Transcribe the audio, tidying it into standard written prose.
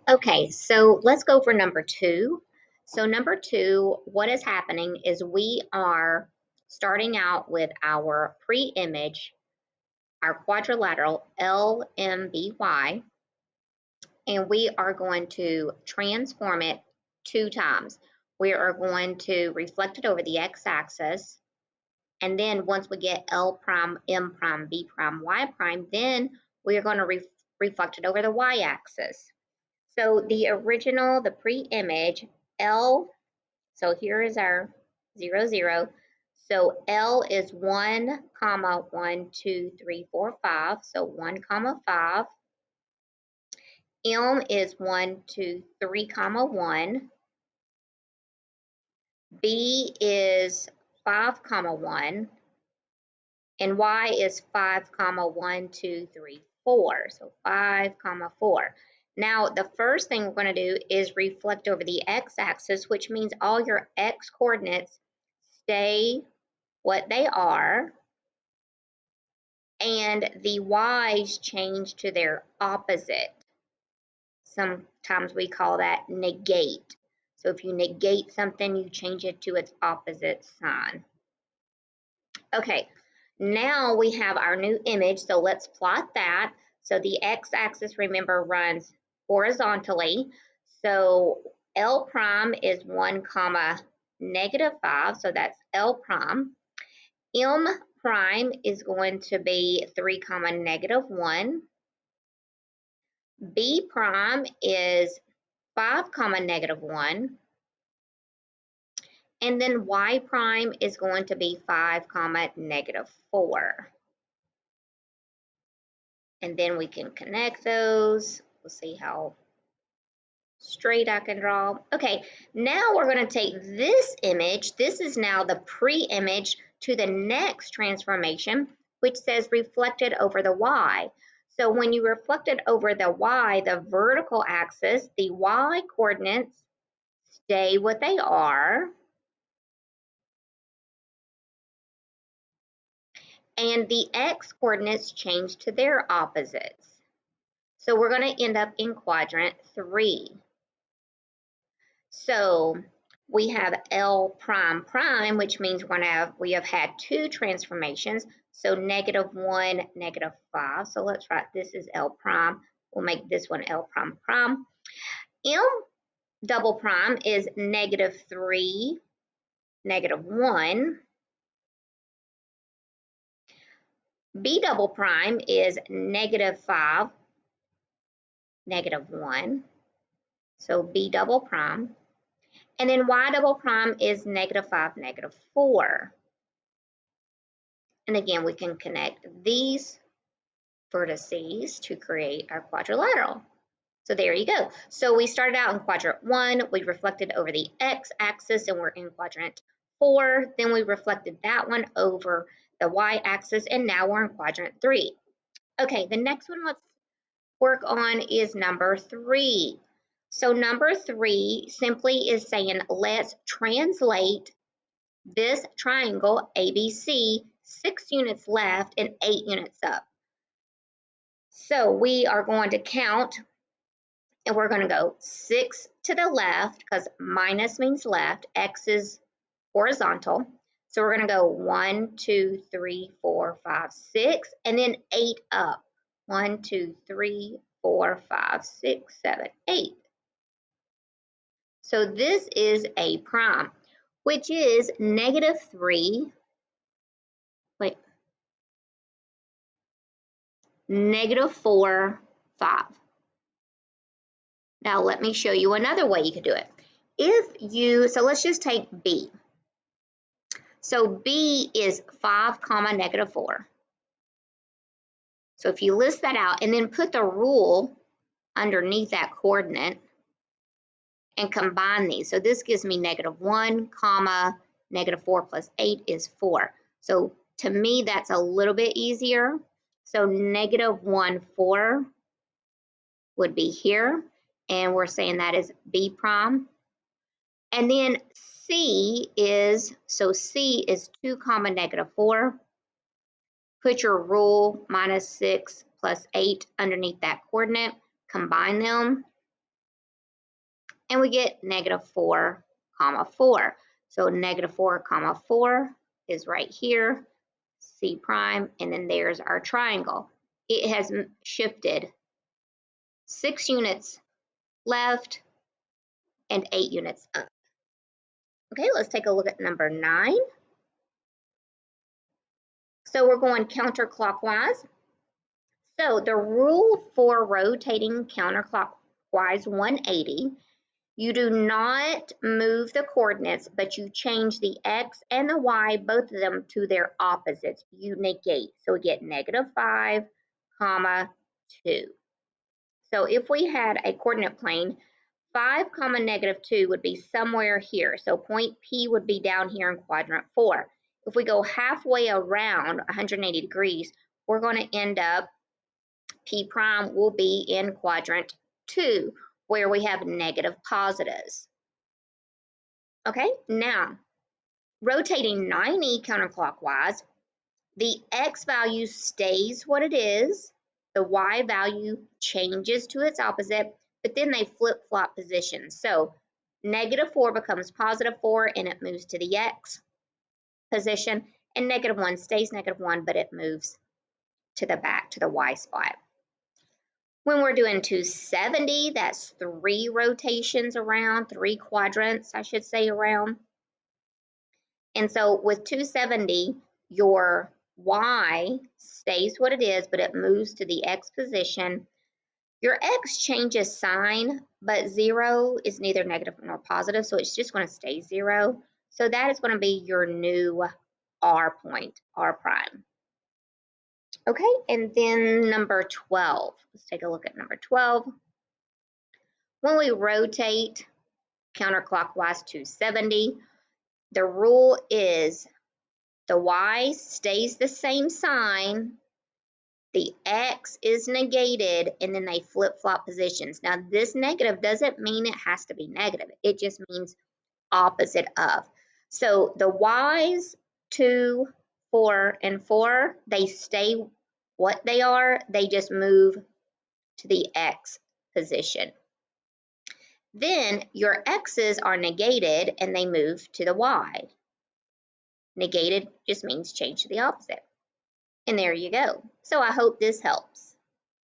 Okay, so let's go for number two. So number two, what is happening is we are starting out with our pre-image, our quadrilateral LMBY, and we are going to transform it 2 times. We are going to reflect it over the x-axis, and then once we get L prime, M prime, B prime, Y prime, then we are going to reflect it over the y-axis. So the original, the pre-image, L, so here is our 0, 0. So L is 1, comma, 1, 2, 3, 4, 5. So 1, comma, 5. M is 1, 2, 3, comma, 1. B is 5, comma, 1. And Y is 5, comma, 1, 2, 3, 4. So 5, comma, 4. Now, the first thing we're going to do is reflect over the x-axis, which means all your x coordinates stay what they are, and the y's change to their opposite. Sometimes we call that negate. So if you negate something, you change it to its opposite sign. Okay, now we have our new image, so let's plot that. So the x-axis, remember, runs horizontally. So L prime is 1, comma, -5, so that's L prime. M prime is going to be 3, comma, -1. B prime is 5, comma, -1. And then Y prime is going to be 5, comma, -4. And then we can connect those. We'll see how straight I can draw. Okay, now we're going to take this image. This is now the pre-image to the next transformation, which says reflected over the Y. So when you reflect it over the Y, the vertical axis, the Y coordinates stay what they are, and the X coordinates change to their opposites. So we're going to end up in quadrant 3. So we have L prime prime, which means we have had 2 transformations. So -1, -5. So let's write this is L prime. We'll make this one L prime prime. M double prime is -3, -1. B double prime is -5, -1. So B double prime. And then Y double prime is -5, -4. And again, we can connect these vertices to create our quadrilateral. So there you go. So we started out in quadrant 1, we reflected over the x-axis, and we're in quadrant 4. Then we reflected that one over the y-axis, and now we're in quadrant 3. Okay, the next one let's work on is number 3. So number 3 simply is saying, let's translate this triangle ABC, 6 units left and 8 units up. So we are going to count, and we're going to go 6 to the left because minus means left, X is horizontal. So we're going to go 1, 2, 3, 4, 5, 6, and then 8 up. 1, 2, 3, 4, 5, 6, 7, 8. So this is A prime, which is -3, wait, -4, 5. Now let me show you another way you could do it. So let's just take B. So B is 5, comma, -4. So if you list that out and then put the rule underneath that coordinate and combine these. So this gives me -1, comma, -4 plus 8 is 4. So to me, that's a little bit easier. So -1, 4 would be here. And we're saying that is B prime. And then C is 2, comma, -4. Put your rule -6 plus 8 underneath that coordinate, combine them, and we get -4, 4. So -4, 4 is right here, C prime, and then there's our triangle. It has shifted 6 units left and 8 units up. Okay, let's take a look at number 9. So we're going counterclockwise. So the rule for rotating counterclockwise 180, you do not move the coordinates, but you change the x and the y, both of them, to their opposites. You negate. So we get -5, 2. So if we had a coordinate plane, 5, -2 would be somewhere here. So point P would be down here in quadrant 4. If we go halfway around 180 degrees, we're going to end up, P prime will be in quadrant 2, where we have negative positives. Okay, now rotating 90 counterclockwise, the x value stays what it is, the y value changes to its opposite, but then they flip-flop positions. So -4 becomes +4 and it moves to the x position, and -1 stays -1, but it moves to the back to the y spot. When we're doing 270, that's 3 rotations around, 3 quadrants, I should say, around. And so with 270, your y stays what it is, but it moves to the x position. Your x changes sign, but 0 is neither negative nor positive, so it's just going to stay 0. So that is going to be your new R point, R prime. Okay, and then number 12. Let's take a look at number 12. When we rotate counterclockwise 270, the rule is the y stays the same sign, the x is negated, and then they flip-flop positions. Now, this negative doesn't mean it has to be negative. It just means opposite of. So the y's 2, 4, and 4, they stay what they are. They just move to the x position. Then your x's are negated and they move to the y. Negated just means change to the opposite. And there you go. So I hope this helps.